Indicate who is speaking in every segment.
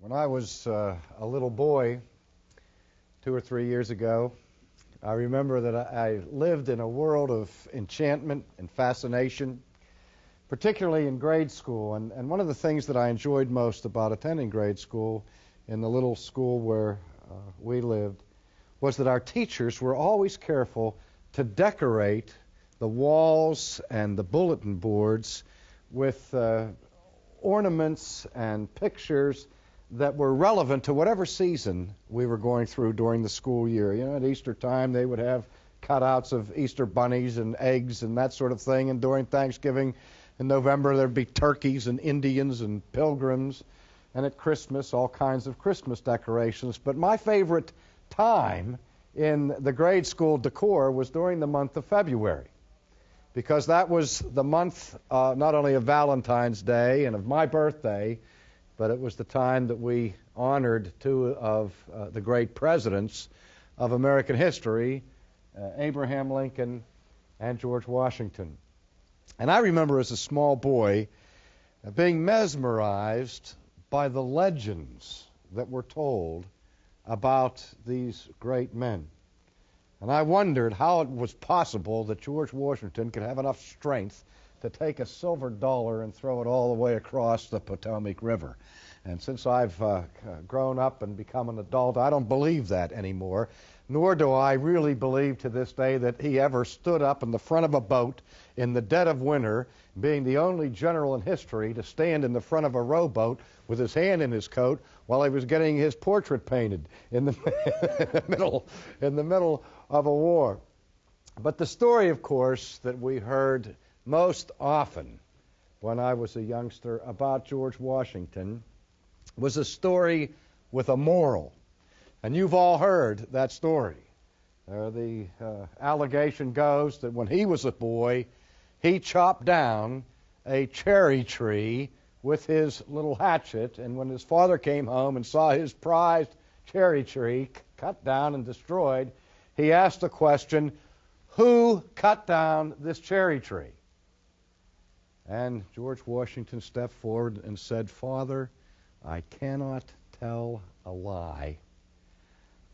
Speaker 1: When I was a little boy, 2 or 3 years ago, I remember that I lived in a world of enchantment and fascination, particularly in grade school. And one of the things that I enjoyed most about attending grade school in the little school where we lived was that our teachers were always careful to decorate the walls and the bulletin boards with ornaments and pictures that were relevant to whatever season we were going through during the school year. You know, at Easter time, they would have cutouts of Easter bunnies and eggs and that sort of thing. And during Thanksgiving in November, there'd be turkeys and Indians and pilgrims. And at Christmas, all kinds of Christmas decorations. But my favorite time in the grade school decor was during the month of February, because that was the month not only of Valentine's Day and of my birthday, but it was the time that we honored two of the great presidents of American history, Abraham Lincoln and George Washington. And I remember as a small boy being mesmerized by the legends that were told about these great men. And I wondered how it was possible that George Washington could have enough strength to take a silver dollar and throw it all the way across the Potomac River. And since I've grown up and become an adult, I don't believe that anymore, nor do I really believe to this day that he ever stood up in the front of a boat in the dead of winter, being the only general in history to stand in the front of a rowboat with his hand in his coat while he was getting his portrait painted in the middle of a war. But the story, of course, that we heard most often when I was a youngster about George Washington was a story with a moral. And you've all heard that story. The allegation goes that when he was a boy, he chopped down a cherry tree with his little hatchet, and when his father came home and saw his prized cherry tree cut down and destroyed, he asked the question, "Who cut down this cherry tree?" And George Washington stepped forward and said, "Father, I cannot tell a lie.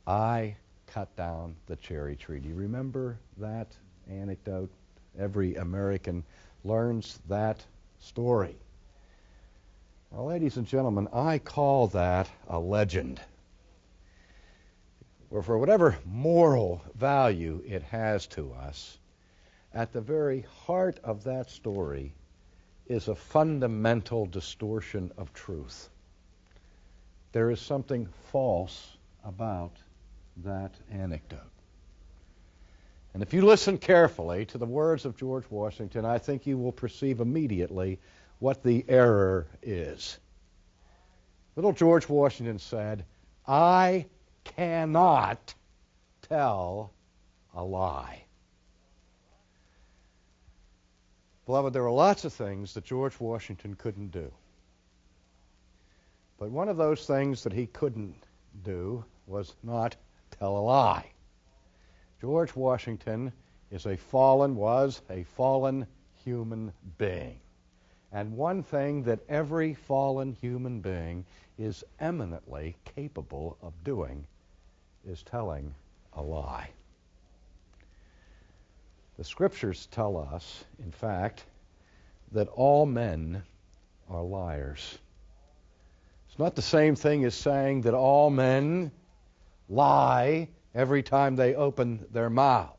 Speaker 1: I cut down the cherry tree." Do you remember that anecdote? Every American learns that story. Well, ladies and gentlemen, I call that a legend. Or for whatever moral value it has to us, at the very heart of that story is a fundamental distortion of truth. There is something false about that anecdote. And if you listen carefully to the words of George Washington, I think you will perceive immediately what the error is. Little George Washington said, "I cannot tell a lie." Beloved, there were lots of things that George Washington couldn't do. But one of those things that he couldn't do was not tell a lie. George Washington was a fallen human being. And one thing that every fallen human being is eminently capable of doing is telling a lie. The Scriptures tell us, in fact, that all men are liars. It's not the same thing as saying that all men lie every time they open their mouths.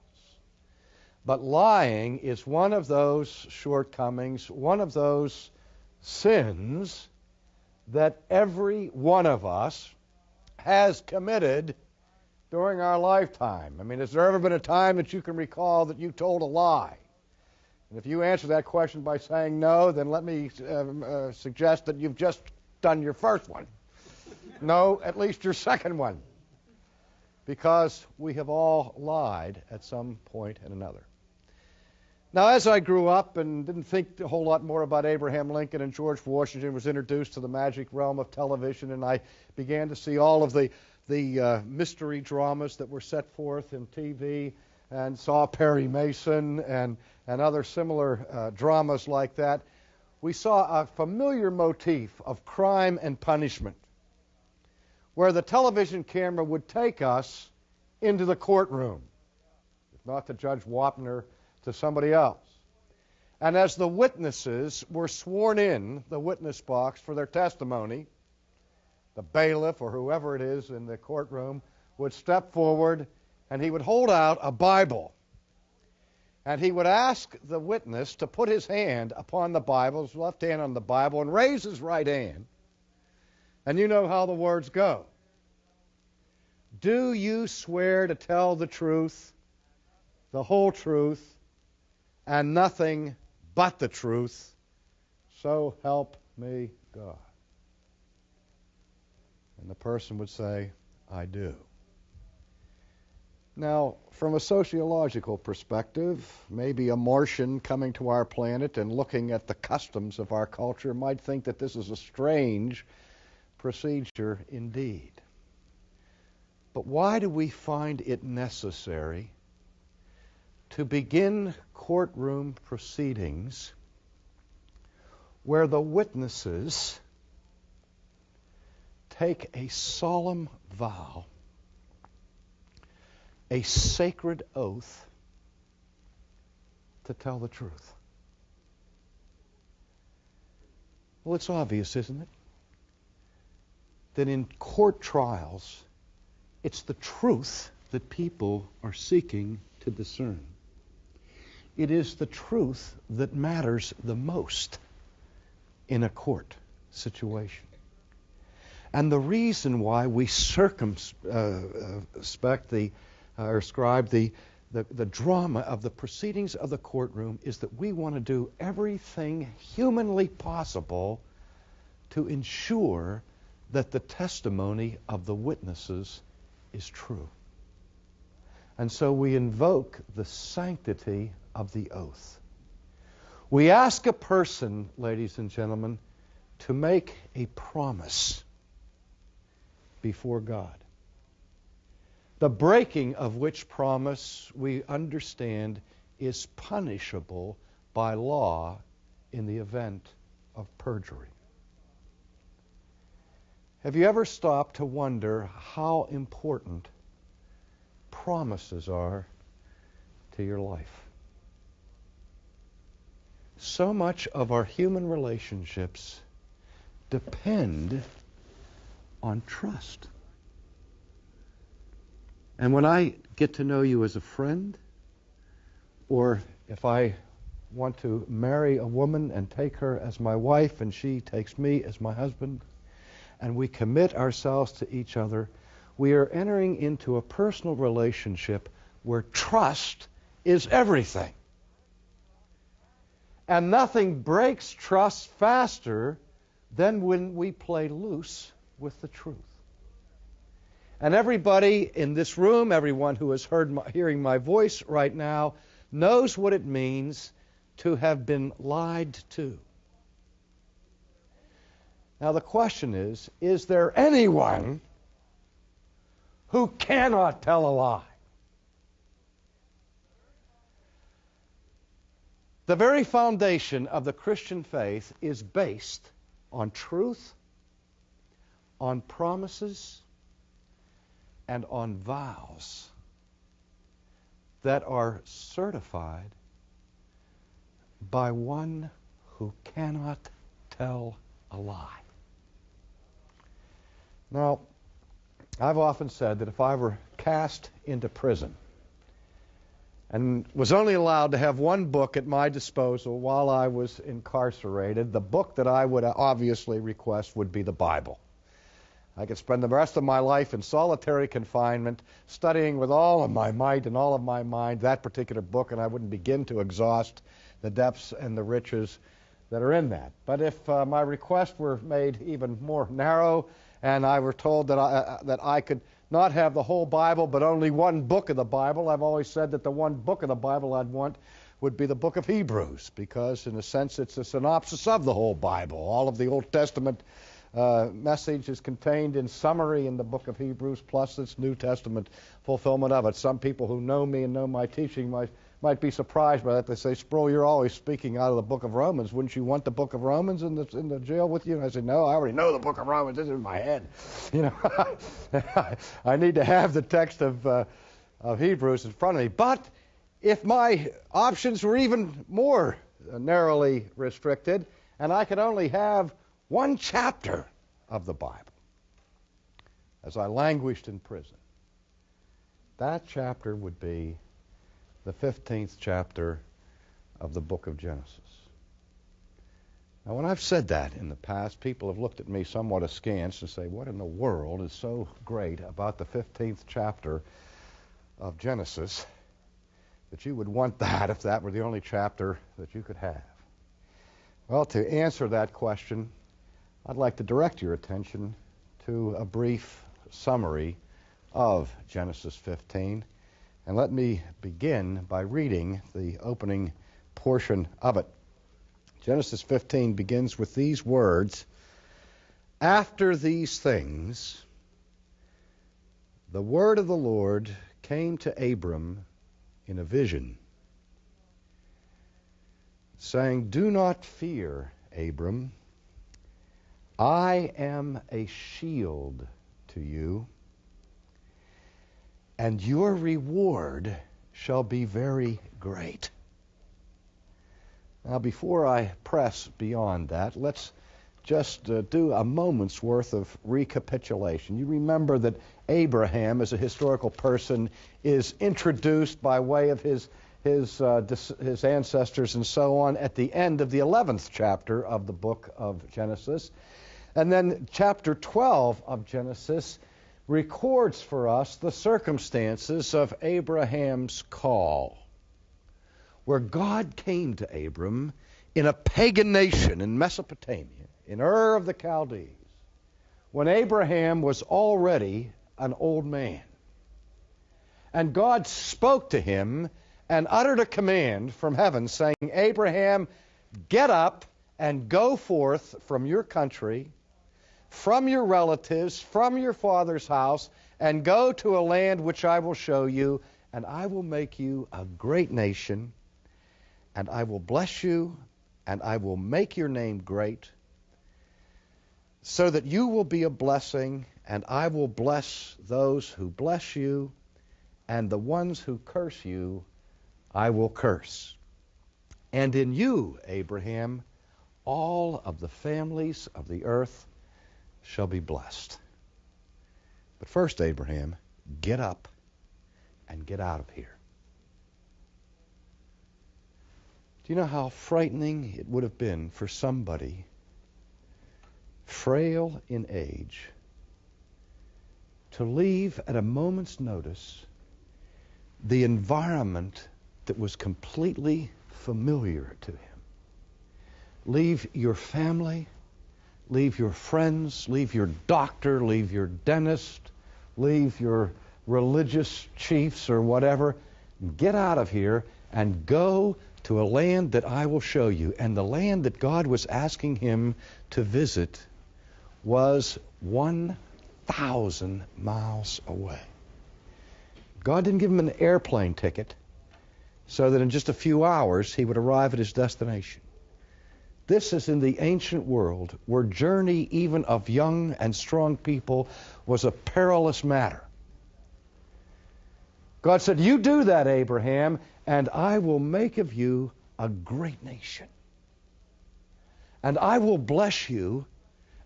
Speaker 1: But lying is one of those shortcomings, one of those sins that every one of us has committed during our lifetime. I mean, has there ever been a time that you can recall that you told a lie? And if you answer that question by saying no, then let me suggest that you've just done your first one. No, at least your second one. Because we have all lied at some point and another. Now, as I grew up and didn't think a whole lot more about Abraham Lincoln and George Washington, was introduced to the magic realm of television, and I began to see all of the mystery dramas that were set forth in TV, and saw Perry Mason and other similar dramas like that. We saw a familiar motif of crime and punishment. where the television camera would take us into the courtroom, if not to Judge Wapner, to somebody else. And as the witnesses were sworn in the witness box for their testimony, the bailiff or whoever it is in the courtroom would step forward and he would hold out a Bible. And he would ask the witness to put his hand upon the Bible, his left hand on the Bible, and raise his right hand. And you know how the words go. Do you swear to tell the truth, the whole truth, and nothing but the truth? So help me God. And the person would say, I do. Now, from a sociological perspective, maybe a Martian coming to our planet and looking at the customs of our culture might think that this is a strange procedure indeed. But why do we find it necessary to begin courtroom proceedings where the witnesses take a solemn vow, a sacred oath, to tell the truth? Well, it's obvious, isn't it? That in court trials, it's the truth that people are seeking to discern. It is the truth that matters the most in a court situation. And the reason why we ascribe the drama of the proceedings of the courtroom is that we want to do everything humanly possible to ensure that the testimony of the witnesses is true. And so we invoke the sanctity of the oath. We ask a person, ladies and gentlemen, to make a promise before God, the breaking of which promise we understand is punishable by law in the event of perjury. Have you ever stopped to wonder how important promises are to your life? So much of our human relationships depend on trust. And when I get to know you as a friend, or if I want to marry a woman and take her as my wife and she takes me as my husband, and we commit ourselves to each other, we are entering into a personal relationship where trust is everything. And nothing breaks trust faster than when we play loose with the truth. And everybody in this room, everyone who is hearing my voice right now, knows what it means to have been lied to. Now the question is there anyone who cannot tell a lie? The very foundation of the Christian faith is based on truth, on promises, and on vows that are certified by one who cannot tell a lie. Now, I've often said that if I were cast into prison and was only allowed to have one book at my disposal while I was incarcerated, the book that I would obviously request would be the Bible. I could spend the rest of my life in solitary confinement, studying with all of my might and all of my mind that particular book, and I wouldn't begin to exhaust the depths and the riches that are in that. But if my request were made even more narrow, and I were told that I could not have the whole Bible, but only one book of the Bible, I've always said that the one book of the Bible I'd want would be the book of Hebrews, because in a sense it's a synopsis of the whole Bible. All of the Old Testament message is contained in summary in the book of Hebrews, plus its New Testament fulfillment of it. Some people who know me and know my teaching might be surprised by that. They say, Sproul, you're always speaking out of the book of Romans. Wouldn't you want the book of Romans in the jail with you? And I said, no, I already know the book of Romans. It's in my head. You know, I need to have the text of Hebrews in front of me. But if my options were even more narrowly restricted, and I could only have one chapter of the Bible as I languished in prison, that chapter would be the 15th chapter of the book of Genesis. Now, when I've said that in the past, people have looked at me somewhat askance and say, what in the world is so great about the 15th chapter of Genesis that you would want that if that were the only chapter that you could have? Well, to answer that question, I'd like to direct your attention to a brief summary of Genesis 15. And let me begin by reading the opening portion of it. Genesis 15 begins with these words, "After these things, the word of the Lord came to Abram in a vision, saying, 'Do not fear, Abram. I am a shield to you, and your reward shall be very great.'" Now, before I press beyond that, let's just do a moment's worth of recapitulation. You remember that Abraham, as a historical person, is introduced by way of his ancestors and so on at the end of the 11th chapter of the book of Genesis. And then chapter 12 of Genesis records for us the circumstances of Abraham's call, where God came to Abram in a pagan nation in Mesopotamia, in Ur of the Chaldees, when Abraham was already an old man. And God spoke to him and uttered a command from heaven saying, "Abraham, get up and go forth from your country, from your relatives, from your father's house, and go to a land which I will show you, and I will make you a great nation, and I will bless you, and I will make your name great, so that you will be a blessing, and I will bless those who bless you, and the ones who curse you I will curse. And in you, Abraham, all of the families of the earth shall be blessed." But first, Abraham, get up and get out of here. Do you know how frightening it would have been for somebody frail in age to leave at a moment's notice the environment that was completely familiar to him? Leave your family, leave your friends, leave your doctor, leave your dentist, leave your religious chiefs or whatever. Get out of here and go to a land that I will show you. And the land that God was asking him to visit was 1,000 miles away. God didn't give him an airplane ticket so that in just a few hours he would arrive at his destination. This is in the ancient world where journey even of young and strong people was a perilous matter. God said, "You do that, Abraham, and I will make of you a great nation. And I will bless you,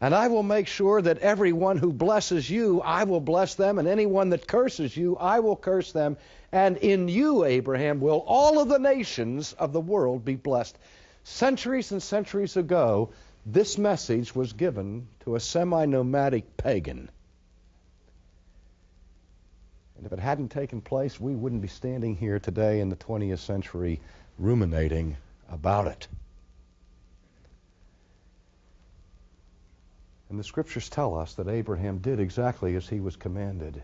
Speaker 1: and I will make sure that everyone who blesses you, I will bless them, and anyone that curses you, I will curse them. And in you, Abraham, will all of the nations of the world be blessed." Centuries and centuries ago, this message was given to a semi-nomadic pagan. And if it hadn't taken place, we wouldn't be standing here today in the 20th century ruminating about it. And the scriptures tell us that Abraham did exactly as he was commanded.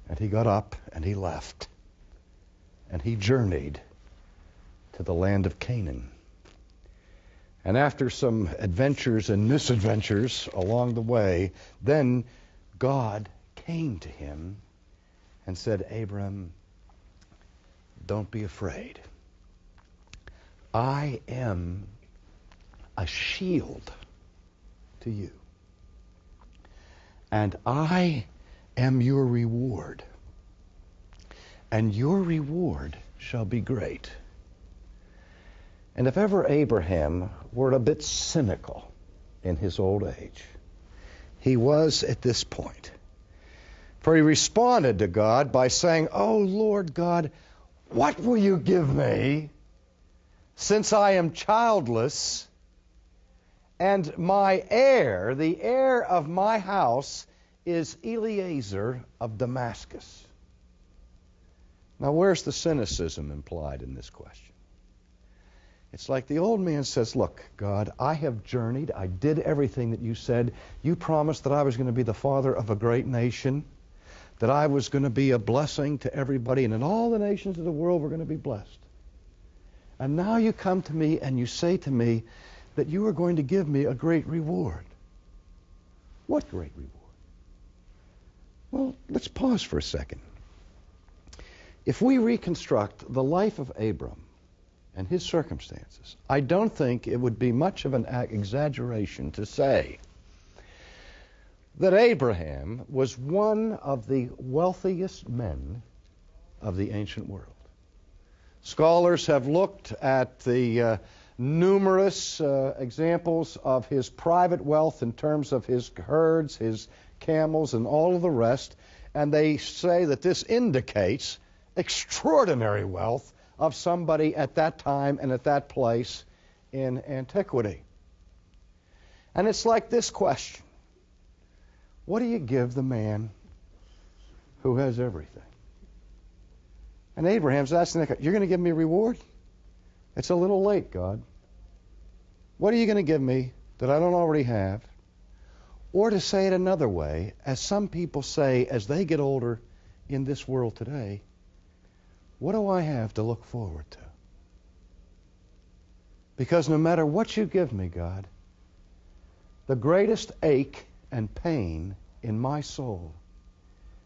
Speaker 1: And he got up and he left. And he journeyed to the land of Canaan. And after some adventures and misadventures along the way, then God came to him and said, "Abram, don't be afraid. I am a shield to you. And I am your reward. And your reward shall be great. And if ever Abraham were a bit cynical in his old age, he was at this point. For he responded to God by saying, "Oh, Lord God, what will you give me since I am childless, and my heir, the heir of my house, is Eliezer of Damascus?" Now, where's the cynicism implied in this question? It's like the old man says, "Look, God, I have journeyed. I did everything that you said. You promised that I was going to be the father of a great nation, that I was going to be a blessing to everybody, and in all the nations of the world were going to be blessed. And now you come to me and you say to me that you are going to give me a great reward." What great reward? Well, let's pause for a second. If we reconstruct the life of Abram and his circumstances, I don't think it would be much of an exaggeration to say that Abraham was one of the wealthiest men of the ancient world. Scholars have looked at the numerous examples of his private wealth in terms of his herds, his camels, and all of the rest, and they say that this indicates extraordinary wealth of somebody at that time and at that place in antiquity. And it's like this question: what do you give the man who has everything? And Abraham's asking that, "You're going to give me a reward? It's a little late, God. What are you going to give me that I don't already have?" Or to say it another way, as some people say as they get older in this world today, what do I have to look forward to? Because no matter what you give me, God, the greatest ache and pain in my soul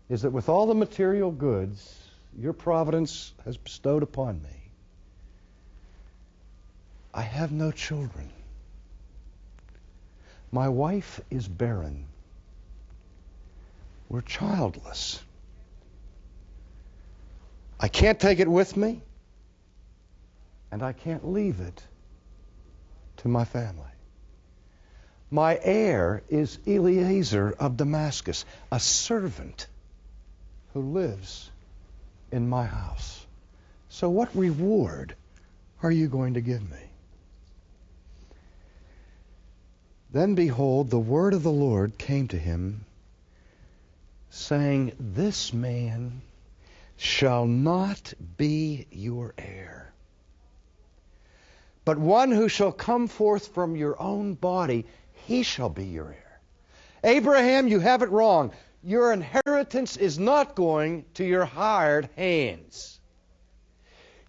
Speaker 1: is that with all the material goods your providence has bestowed upon me, I have no children. My wife is barren. We're childless. I can't take it with me, and I can't leave it to my family. My heir is Eliezer of Damascus, a servant who lives in my house. So what reward are you going to give me? Then behold, the word of the Lord came to him, saying, "This man shall not be your heir, but one who shall come forth from your own body, he shall be your heir." Abraham, you have it wrong. Your inheritance is not going to your hired hands.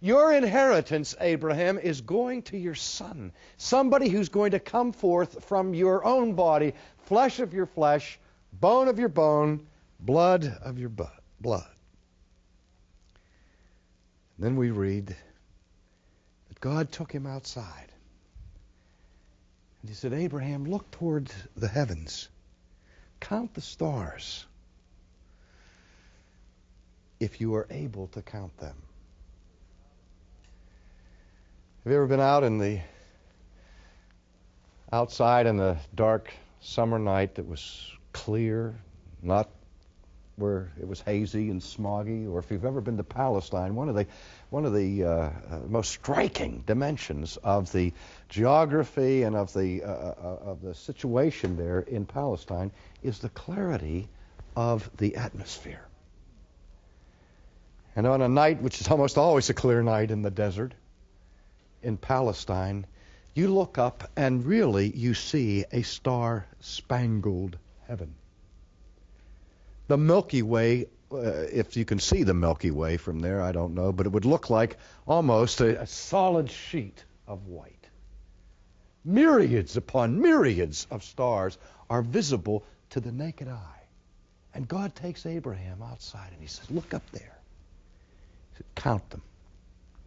Speaker 1: Your inheritance, Abraham, is going to your son, somebody who's going to come forth from your own body, flesh of your flesh, bone of your bone, blood of your blood. Then we read that God took him outside. And he said, "Abraham, look toward the heavens. Count the stars, if you are able to count them." Have you ever been outside in the dark summer night that was clear, not where it was hazy and smoggy? Or if you've ever been to Palestine, one of the most striking dimensions of the geography and of the situation there in Palestine is the clarity of the atmosphere. And on a night, which is almost always a clear night in the desert, in Palestine, you look up and really you see a star-spangled heaven. The Milky Way, if you can see the Milky Way from there, I don't know, but it would look like almost a solid sheet of white. Myriads upon myriads of stars are visible to the naked eye. And God takes Abraham outside and he says, "Look up there." He said, "Count them."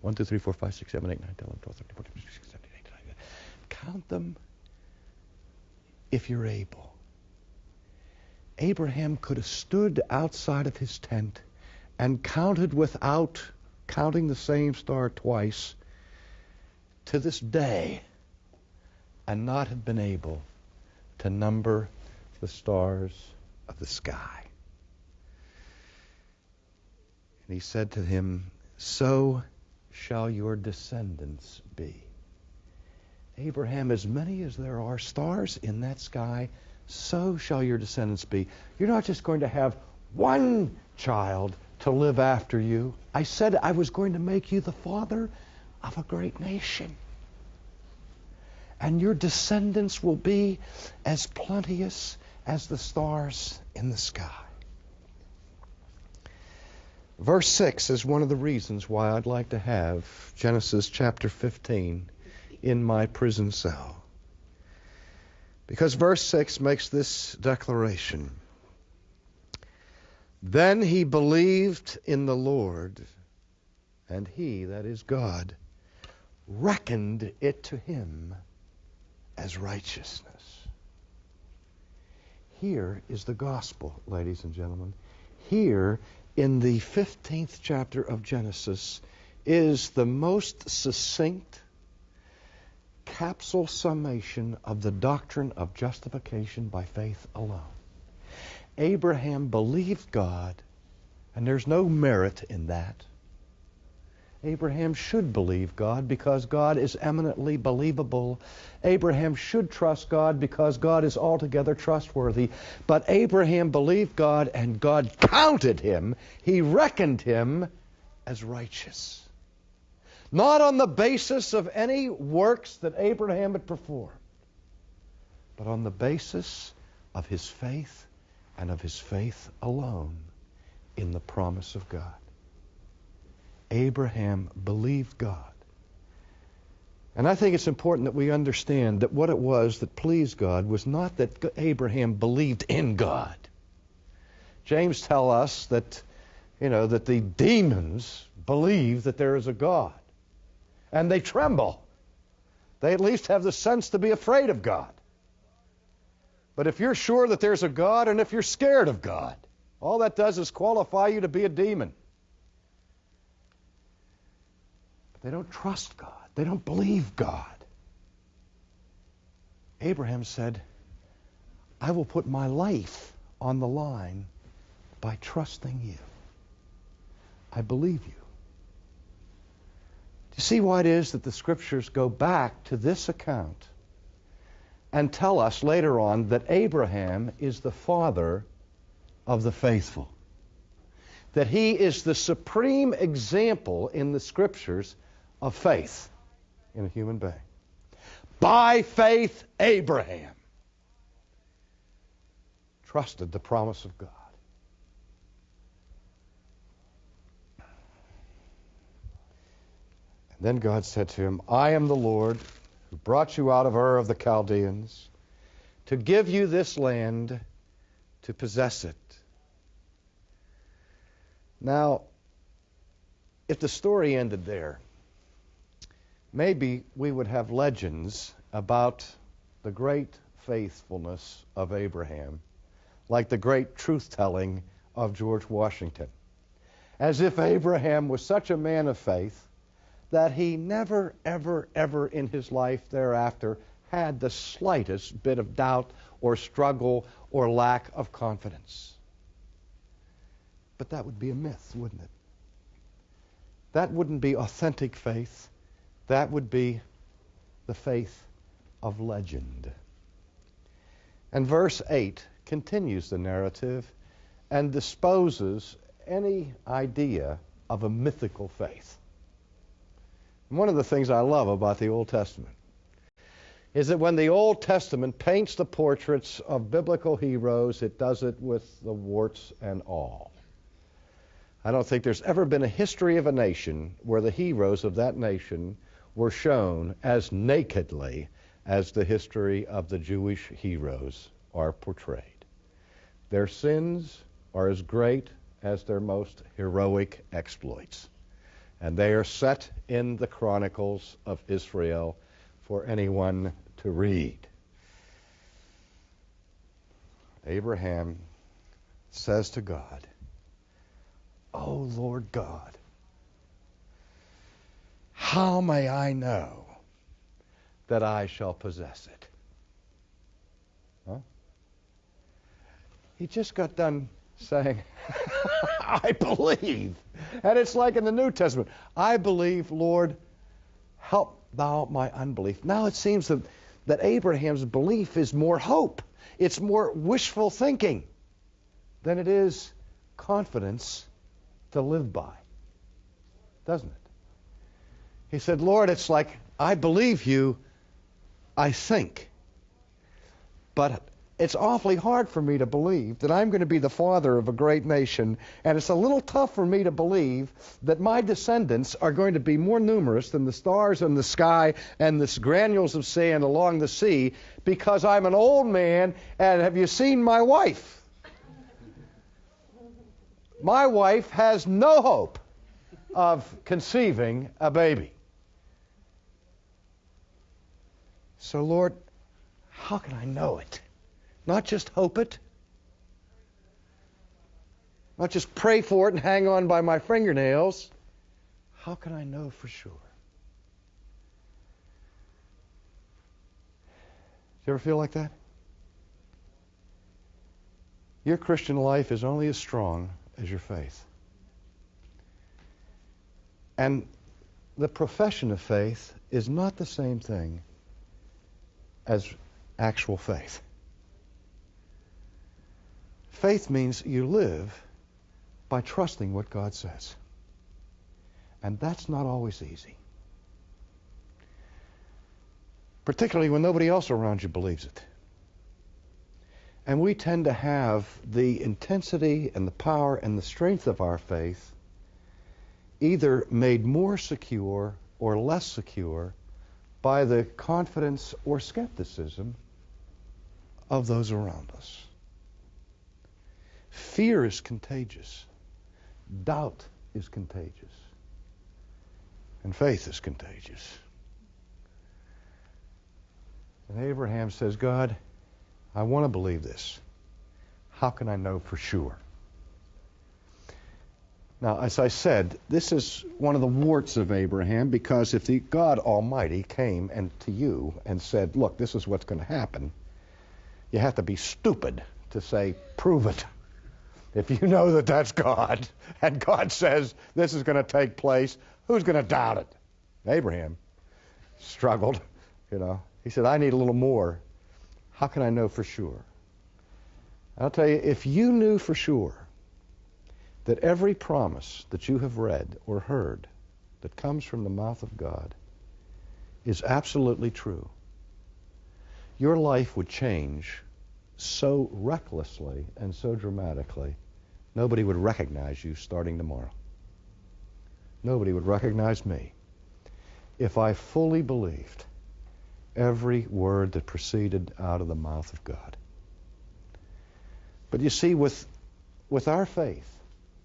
Speaker 1: 1, 2, 3, 4, 5, 6, 7, 8, 9, 10, 11, 12, 13, 14, 15, 16, 17, 18, 19. Count them if you're able. Abraham could have stood outside of his tent and counted without counting the same star twice to this day and not have been able to number the stars of the sky. And he said to him, so shall your descendants be. Abraham, as many as there are stars in that sky, so shall your descendants be. You're not just going to have one child to live after you. I said I was going to make you the father of a great nation. And your descendants will be as plenteous as the stars in the sky. Verse 6 is one of the reasons why I'd like to have Genesis chapter 15 in my prison cell. Because verse 6 makes this declaration. Then he believed in the Lord, and he, that is God, reckoned it to him as righteousness. Here is the gospel, ladies and gentlemen. Here in the 15th chapter of Genesis is the most succinct capsule summation of the doctrine of justification by faith alone. Abraham believed God, and there's no merit in that. Abraham should believe God because God is eminently believable. Abraham should trust God because God is altogether trustworthy. But Abraham believed God, and God counted him. He reckoned him as righteous. Not on the basis of any works that Abraham had performed, but on the basis of his faith and of his faith alone in the promise of God. Abraham believed God. And I think it's important that we understand that what it was that pleased God was not that Abraham believed in God. James tells us that, that the demons believe that there is a God. And they tremble. They at least have the sense to be afraid of God. But if you're sure that there's a God, and if you're scared of God, all that does is qualify you to be a demon. But they don't trust God. They don't believe God. Abraham said, I will put my life on the line by trusting you. I believe you. Do you see why it is that the Scriptures go back to this account and tell us later on that Abraham is the father of the faithful? That he is the supreme example in the Scriptures of faith in a human being. By faith, Abraham trusted the promise of God. Then God said to him, I am the Lord who brought you out of Ur of the Chaldeans to give you this land to possess it. Now, if the story ended there, maybe we would have legends about the great faithfulness of Abraham, like the great truth-telling of George Washington. As if Abraham was such a man of faith that he never, ever, ever in his life thereafter had the slightest bit of doubt or struggle or lack of confidence. But that would be a myth, wouldn't it? That wouldn't be authentic faith. That would be the faith of legend. And verse 8 continues the narrative and disposes any idea of a mythical faith. One of the things I love about the Old Testament is that when the Old Testament paints the portraits of biblical heroes, it does it with the warts and all. I don't think there's ever been a history of a nation where the heroes of that nation were shown as nakedly as the history of the Jewish heroes are portrayed. Their sins are as great as their most heroic exploits. And they are set in the Chronicles of Israel for anyone to read. Abraham says to God, "Oh Lord God, how may I know that I shall possess it?" Huh? He just got done saying, "I believe." And it's like in the New Testament, "I believe, Lord, help thou my unbelief." Now it seems that Abraham's belief is more hope. It's more wishful thinking than it is confidence to live by. Doesn't it? He said, "Lord, it's like, I believe you, I think. But it's awfully hard for me to believe that I'm going to be the father of a great nation, and it's a little tough for me to believe that my descendants are going to be more numerous than the stars in the sky and the granules of sand along the sea, because I'm an old man, and have you seen my wife? My wife has no hope of conceiving a baby. So, Lord, how can I know it? Not just hope it. Not just pray for it and hang on by my fingernails. How can I know for sure?" Do you ever feel like that? Your Christian life is only as strong as your faith. And the profession of faith is not the same thing as actual faith. Faith means you live by trusting what God says. And that's not always easy. Particularly when nobody else around you believes it. And we tend to have the intensity and the power and the strength of our faith either made more secure or less secure by the confidence or skepticism of those around us. Fear is contagious. Doubt is contagious. And faith is contagious. And Abraham says, "God, I want to believe this. How can I know for sure?" Now, as I said, this is one of the warts of Abraham, because if the God Almighty came to you and said, "Look, this is what's going to happen," you have to be stupid to say, "Prove it." If you know that that's God, and God says this is going to take place, who's going to doubt it? Abraham struggled, He said, "I need a little more. How can I know for sure?" I'll tell you, if you knew for sure that every promise that you have read or heard that comes from the mouth of God is absolutely true, your life would change so recklessly and so dramatically, nobody would recognize you starting tomorrow. Nobody would recognize me if I fully believed every word that proceeded out of the mouth of God. But you see, with our faith,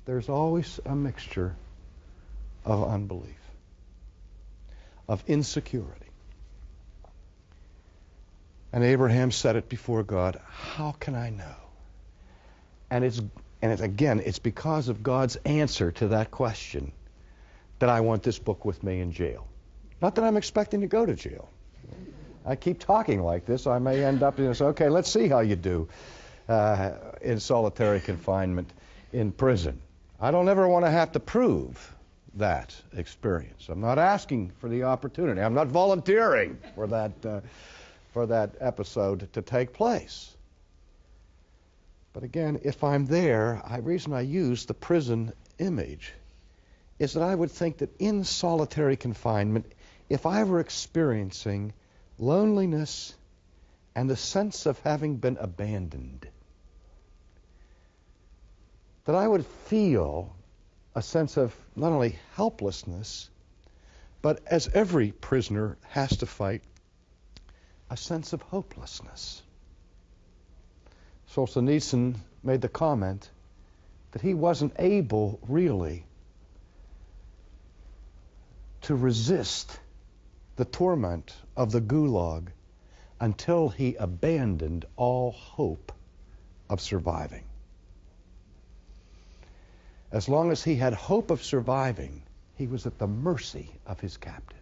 Speaker 1: there's always a mixture of unbelief, of insecurity. And Abraham said it before God, "How can I know?" And it's because of God's answer to that question that I want this book with me in jail. Not that I'm expecting to go to jail. I keep talking like this, I may end up in this, okay, let's see how you do in solitary confinement in prison. I don't ever want to have to prove that experience. I'm not asking for the opportunity. I'm not volunteering for that episode to take place. But again, if I'm there, the reason I use the prison image is that I would think that in solitary confinement, if I were experiencing loneliness and the sense of having been abandoned, that I would feel a sense of not only helplessness, but as every prisoner has to fight, a sense of hopelessness. Solzhenitsyn made the comment that he wasn't able really to resist the torment of the gulag until he abandoned all hope of surviving. As long as he had hope of surviving, he was at the mercy of his captives.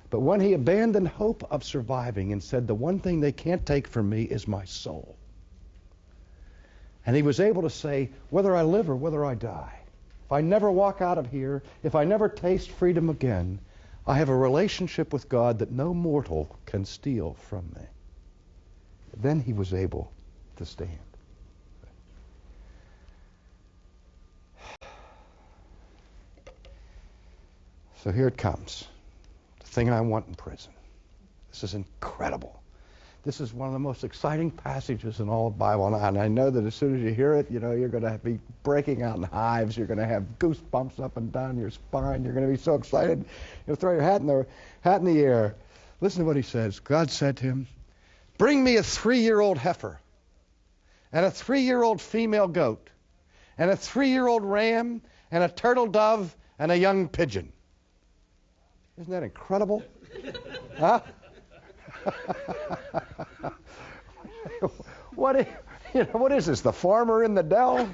Speaker 1: But when he abandoned hope of surviving and said, the one thing they can't take from me is my soul, and he was able to say, whether I live or whether I die, if I never walk out of here, if I never taste freedom again, I have a relationship with God that no mortal can steal from me. Then he was able to stand. So here it comes. The thing I want in prison. This is incredible. This is one of the most exciting passages in all of the Bible. And I know that as soon as you hear it, you're going to be breaking out in hives. You're going to have goosebumps up and down your spine. You're going to be so excited. You'll throw your hat in the air. Listen to what he says. God said to him, bring me a 3-year-old heifer and a 3-year-old female goat and a 3-year-old ram and a turtle dove and a young pigeon. Isn't that incredible? Huh? What is this? The farmer in the dell?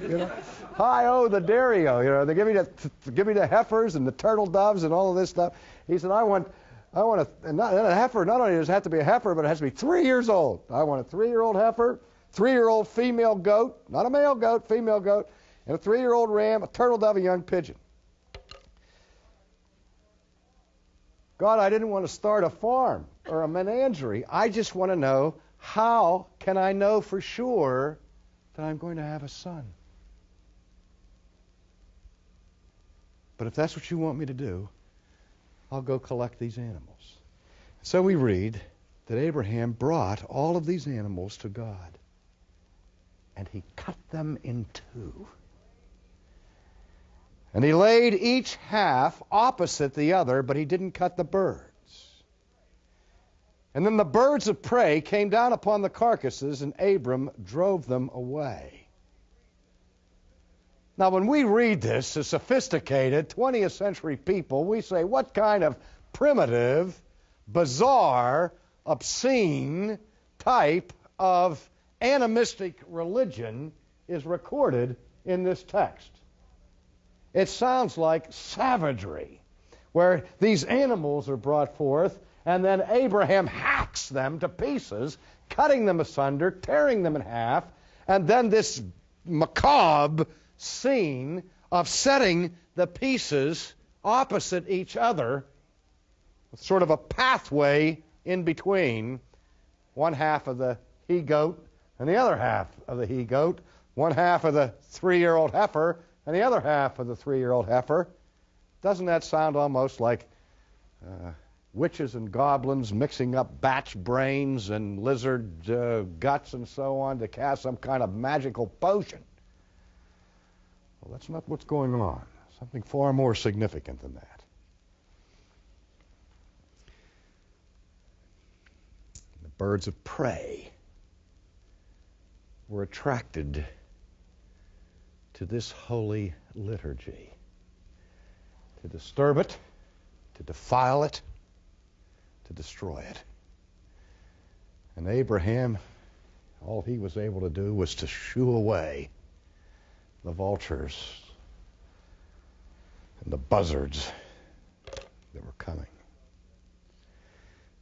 Speaker 1: Hi-oh, the dairy-o. They give me the heifers and the turtle doves and all of this stuff. He said, I want a heifer. Not only does it have to be a heifer, but it has to be 3 years old. I want a 3-year-old heifer, 3-year-old female goat, not a male goat, female goat, and a 3-year-old ram, a turtle dove, a young pigeon. God, I didn't want to start a farm or a menagerie. I just want to know, how can I know for sure that I'm going to have a son? But if that's what you want me to do, I'll go collect these animals. So we read that Abraham brought all of these animals to God, and he cut them in two. And he laid each half opposite the other, but he didn't cut the birds. And then the birds of prey came down upon the carcasses, and Abram drove them away. Now, when we read this as sophisticated 20th century people, we say, what kind of primitive, bizarre, obscene type of animistic religion is recorded in this text? It sounds like savagery, where these animals are brought forth, and then Abraham hacks them to pieces, cutting them asunder, tearing them in half, and then this macabre scene of setting the pieces opposite each other, with sort of a pathway in between, one half of the he-goat and the other half of the he-goat, one half of the 3-year-old heifer, and the other half of the 3-year-old heifer. Doesn't that sound almost like witches and goblins mixing up batch brains and lizard guts and so on to cast some kind of magical potion? Well, that's not what's going on. Something far more significant than that. The birds of prey were attracted to this holy liturgy, to disturb it, to defile it, to destroy it. And Abraham, all he was able to do was to shoo away the vultures and the buzzards that were coming.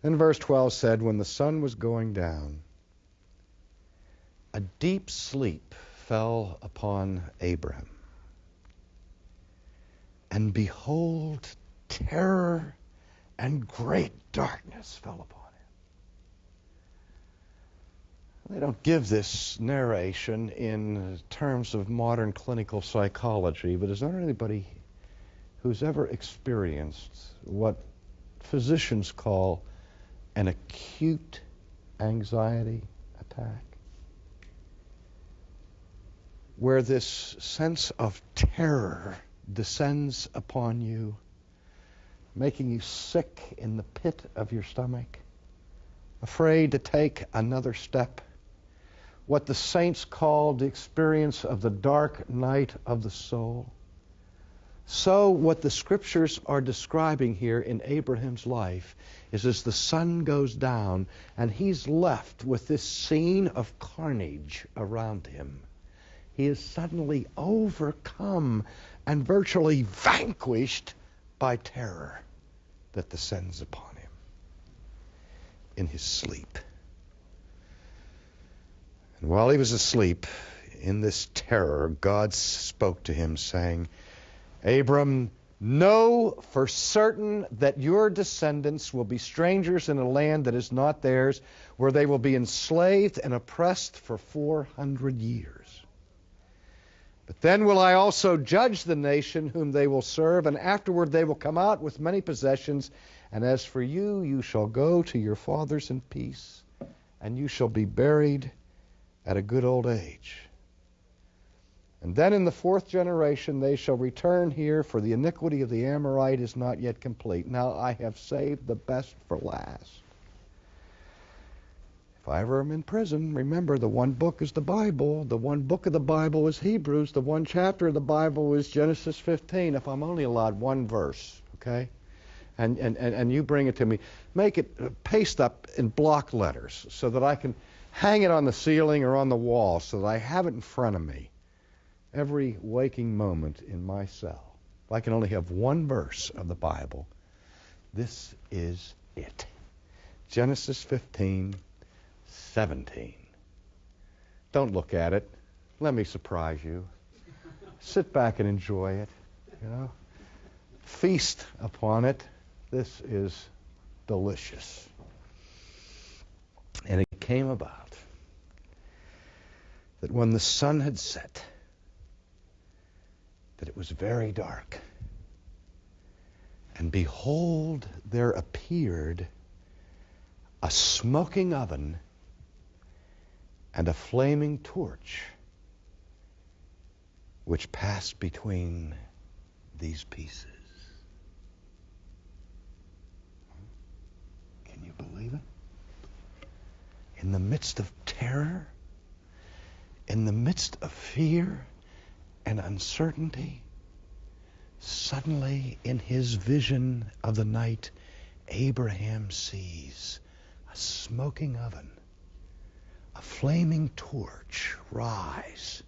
Speaker 1: Then verse 12 said, when the sun was going down, a deep sleep fell upon Abram. And behold, terror and great darkness fell upon him. They don't give this narration in terms of modern clinical psychology, but is there anybody who's ever experienced what physicians call an acute anxiety attack? Where this sense of terror descends upon you, making you sick in the pit of your stomach, afraid to take another step, what the saints called the experience of the dark night of the soul, So what the Scriptures are describing here in Abraham's life is as the sun goes down and he's left with this scene of carnage around him, he is suddenly overcome and virtually vanquished by terror that descends upon him in his sleep. And while he was asleep, in this terror, God spoke to him, saying, Abram, know for certain that your descendants will be strangers in a land that is not theirs, where they will be enslaved and oppressed for 400 years. But then will I also judge the nation whom they will serve, and afterward they will come out with many possessions. And as for you, you shall go to your fathers in peace, and you shall be buried at a good old age. And then in the 4th generation they shall return here, for the iniquity of the Amorite is not yet complete. Now I have saved the best for last. If I ever am in prison, remember the one book is the Bible. The one book of the Bible is Hebrews. The one chapter of the Bible is Genesis 15. If I'm only allowed one verse, okay? And you bring it to me, make it paste up in block letters so that I can hang it on the ceiling or on the wall so that I have it in front of me every waking moment in my cell. If I can only have one verse of the Bible, this is it. Genesis 15:17. Don't look at it. Let me surprise you. Sit back and enjoy it. You know, feast upon it. This is delicious. And it came about that when the sun had set, that it was very dark. And behold, there appeared a smoking oven and a flaming torch, which passed between these pieces. Can you believe it? In the midst of terror, in the midst of fear and uncertainty, suddenly in his vision of the night, Abraham sees a smoking oven, a flaming torch rise.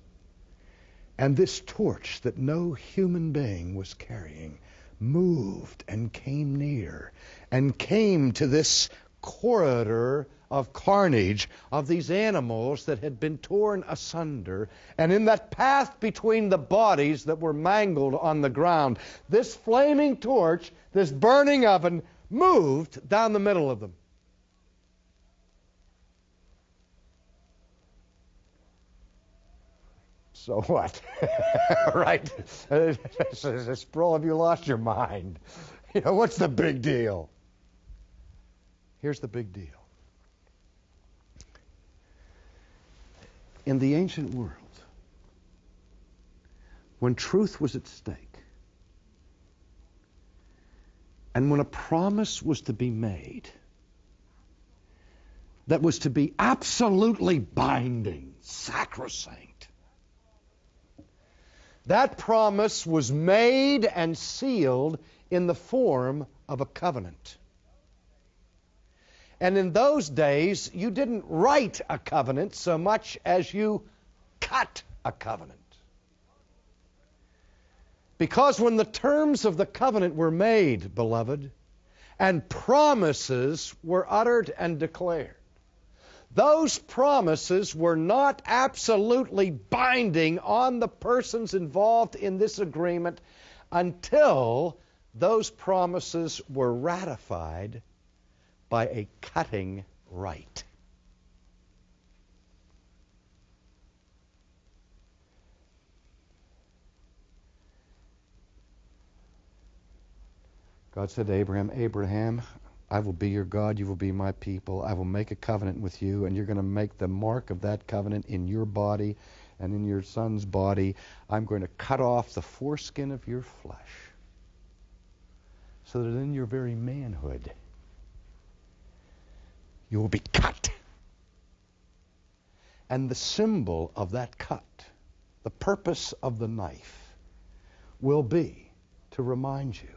Speaker 1: And this torch that no human being was carrying moved and came near and came to this corridor of carnage of these animals that had been torn asunder. And in that path between the bodies that were mangled on the ground, this flaming torch, this burning oven, moved down the middle of them. So what? Right? Sproul, have you lost your mind? You know, what's the big deal? Here's the big deal. In the ancient world, when truth was at stake, and when a promise was to be made that was to be absolutely binding, sacrosanct, that promise was made and sealed in the form of a covenant. And in those days, you didn't write a covenant so much as you cut a covenant. Because when the terms of the covenant were made, beloved, and promises were uttered and declared, those promises were not absolutely binding on the persons involved in this agreement until those promises were ratified by a cutting rite. God said to Abraham, Abraham, I will be your God, you will be my people. I will make a covenant with you, and you're going to make the mark of that covenant in your body and in your son's body. I'm going to cut off the foreskin of your flesh so that in your very manhood you will be cut. And the symbol of that cut, the purpose of the knife, will be to remind you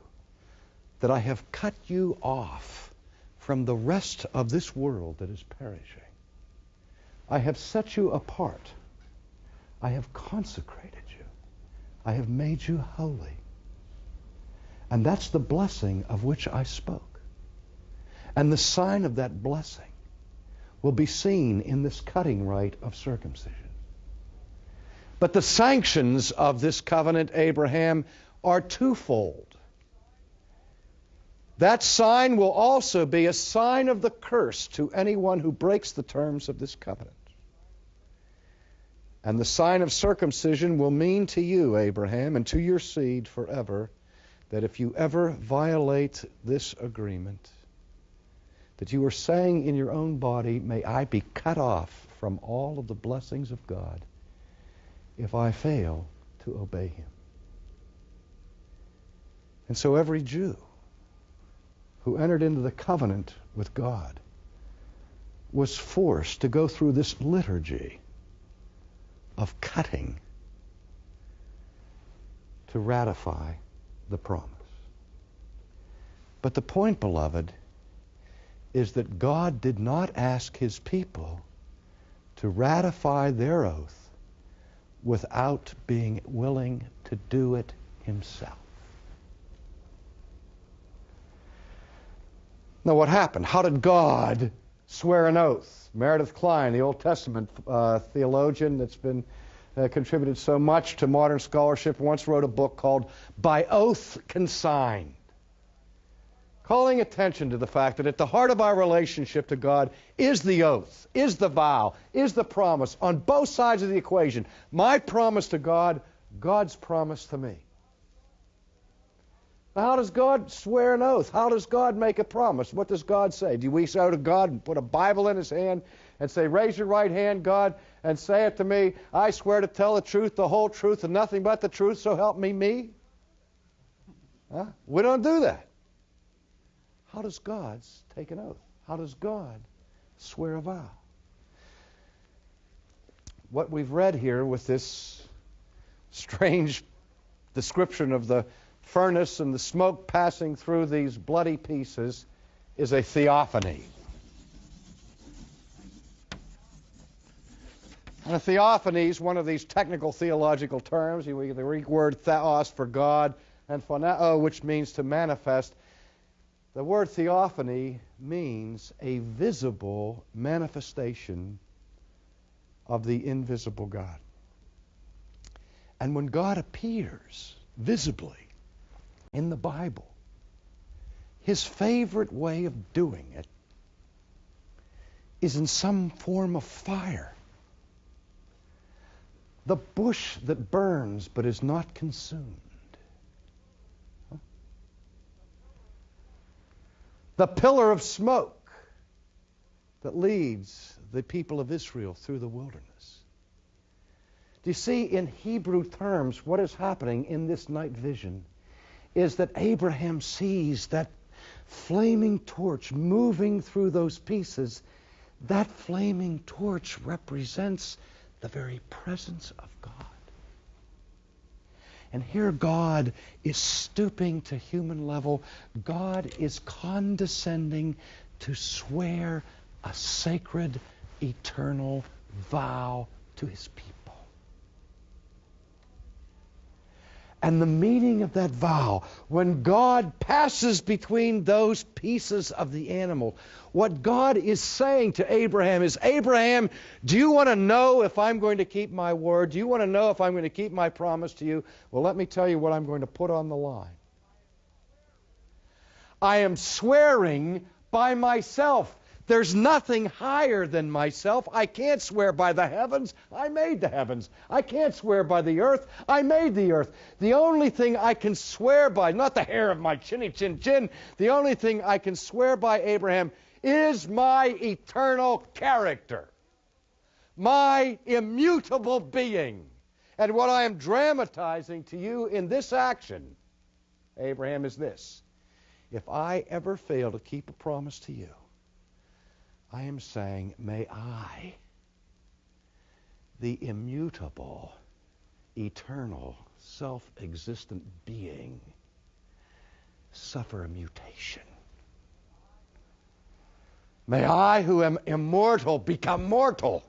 Speaker 1: that I have cut you off from the rest of this world that is perishing. I have set you apart. I have consecrated you. I have made you holy. And that's the blessing of which I spoke. And the sign of that blessing will be seen in this cutting rite of circumcision. But the sanctions of this covenant, Abraham, are twofold. That sign will also be a sign of the curse to anyone who breaks the terms of this covenant. And the sign of circumcision will mean to you, Abraham, and to your seed forever, that if you ever violate this agreement, that you are saying in your own body, may I be cut off from all of the blessings of God if I fail to obey him. And so every Jew who entered into the covenant with God was forced to go through this liturgy of cutting to ratify the promise. But the point, beloved, is that God did not ask his people to ratify their oath without being willing to do it himself. Now, what happened? How did God swear an oath? Meredith Kline, the Old Testament theologian that's been contributed so much to modern scholarship, once wrote a book called By Oath Consigned, calling attention to the fact that at the heart of our relationship to God is the oath, is the vow, is the promise on both sides of the equation. My promise to God, God's promise to me. Now, how does God swear an oath? How does God make a promise? What does God say? Do we go to God and put a Bible in his hand and say, raise your right hand, God, and say it to me, I swear to tell the truth, the whole truth, and nothing but the truth, so help me? Huh? We don't do that. How does God take an oath? How does God swear a vow? What we've read here with this strange description of the furnace and the smoke passing through these bloody pieces is a theophany. And a theophany is one of these technical theological terms. We get the Greek word theos for God and phoneo, which means to manifest. The word theophany means a visible manifestation of the invisible God. And when God appears visibly in the Bible, his favorite way of doing it is in some form of fire. The bush that burns but is not consumed. The pillar of smoke that leads the people of Israel through the wilderness. Do you see, in Hebrew terms, what is happening in this night vision is that Abraham sees that flaming torch moving through those pieces. That flaming torch represents the very presence of God. And here God is stooping to human level. God is condescending to swear a sacred, eternal vow to his people. And the meaning of that vow, when God passes between those pieces of the animal, what God is saying to Abraham is, Abraham, do you want to know if I'm going to keep my word? Do you want to know if I'm going to keep my promise to you? Well, let me tell you what I'm going to put on the line. I am swearing by myself. There's nothing higher than myself. I can't swear by the heavens. I made the heavens. I can't swear by the earth. I made the earth. The only thing I can swear by, not the hair of my chinny chin chin, the only thing I can swear by, Abraham, is my eternal character, my immutable being. And what I am dramatizing to you in this action, Abraham, is this. If I ever fail to keep a promise to you, I am saying, may I, the immutable, eternal, self-existent being, suffer a mutation. May I, who am immortal, become mortal.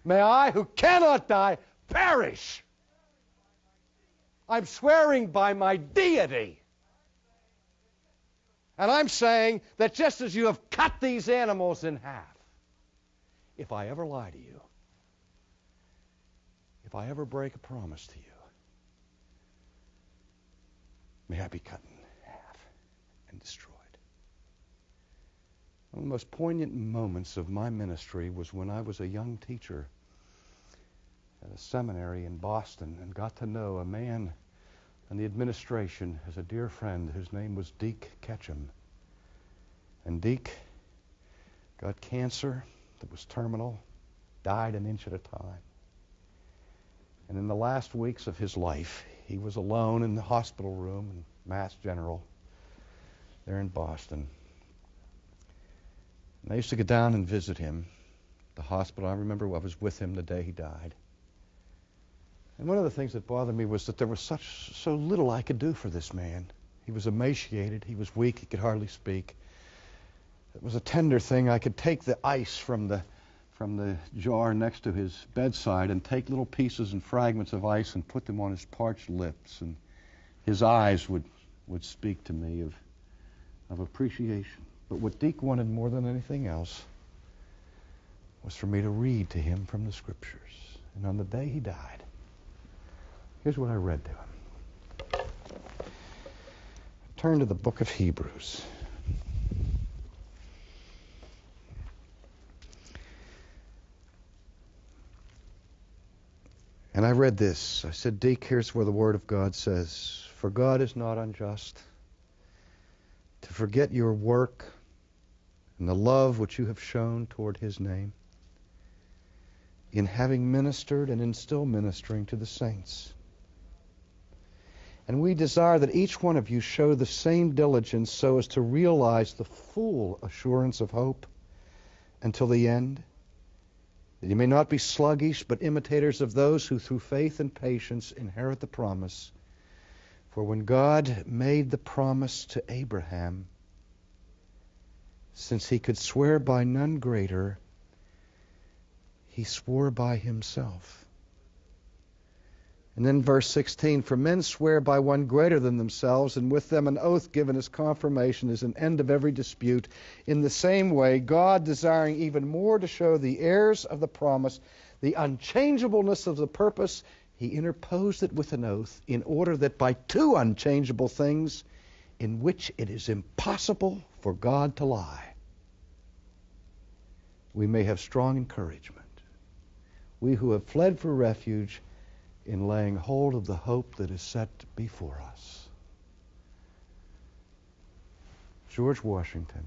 Speaker 1: May I, who cannot die, perish. I'm swearing by my deity. And I'm saying that just as you have cut these animals in half, if I ever lie to you, if I ever break a promise to you, may I be cut in half and destroyed. One of the most poignant moments of my ministry was when I was a young teacher at a seminary in Boston and got to know a man in the administration as a dear friend whose name was Deke Ketchum. And Deke got cancer that was terminal, died an inch at a time. And in the last weeks of his life, he was alone in the hospital room in Mass General there in Boston. And I used to go down and visit him at the hospital. I remember I was with him the day he died. And one of the things that bothered me was that there was so little I could do for this man. He was emaciated. He was weak. He could hardly speak. It was a tender thing. I could take the ice from the jar next to his bedside and take little pieces and fragments of ice and put them on his parched lips, and his eyes would speak to me of appreciation. But what Deke wanted more than anything else was for me to read to him from the Scriptures. And on the day he died, here's what I read to him. Turn to the book of Hebrews. And I read this. I said, Deke, here's where the Word of God says, "For God is not unjust to forget your work and the love which you have shown toward His name in having ministered and in still ministering to the saints. And we desire that each one of you show the same diligence so as to realize the full assurance of hope until the end, that you may not be sluggish, but imitators of those who through faith and patience inherit the promise. For when God made the promise to Abraham, since he could swear by none greater, he swore by himself." And then verse 16, "For men swear by one greater than themselves, and with them an oath given as confirmation is an end of every dispute. In the same way, God, desiring even more to show the heirs of the promise the unchangeableness of the purpose, he interposed it with an oath, in order that by two unchangeable things, in which it is impossible for God to lie, we may have strong encouragement. We who have fled for refuge in laying hold of the hope that is set before us." George Washington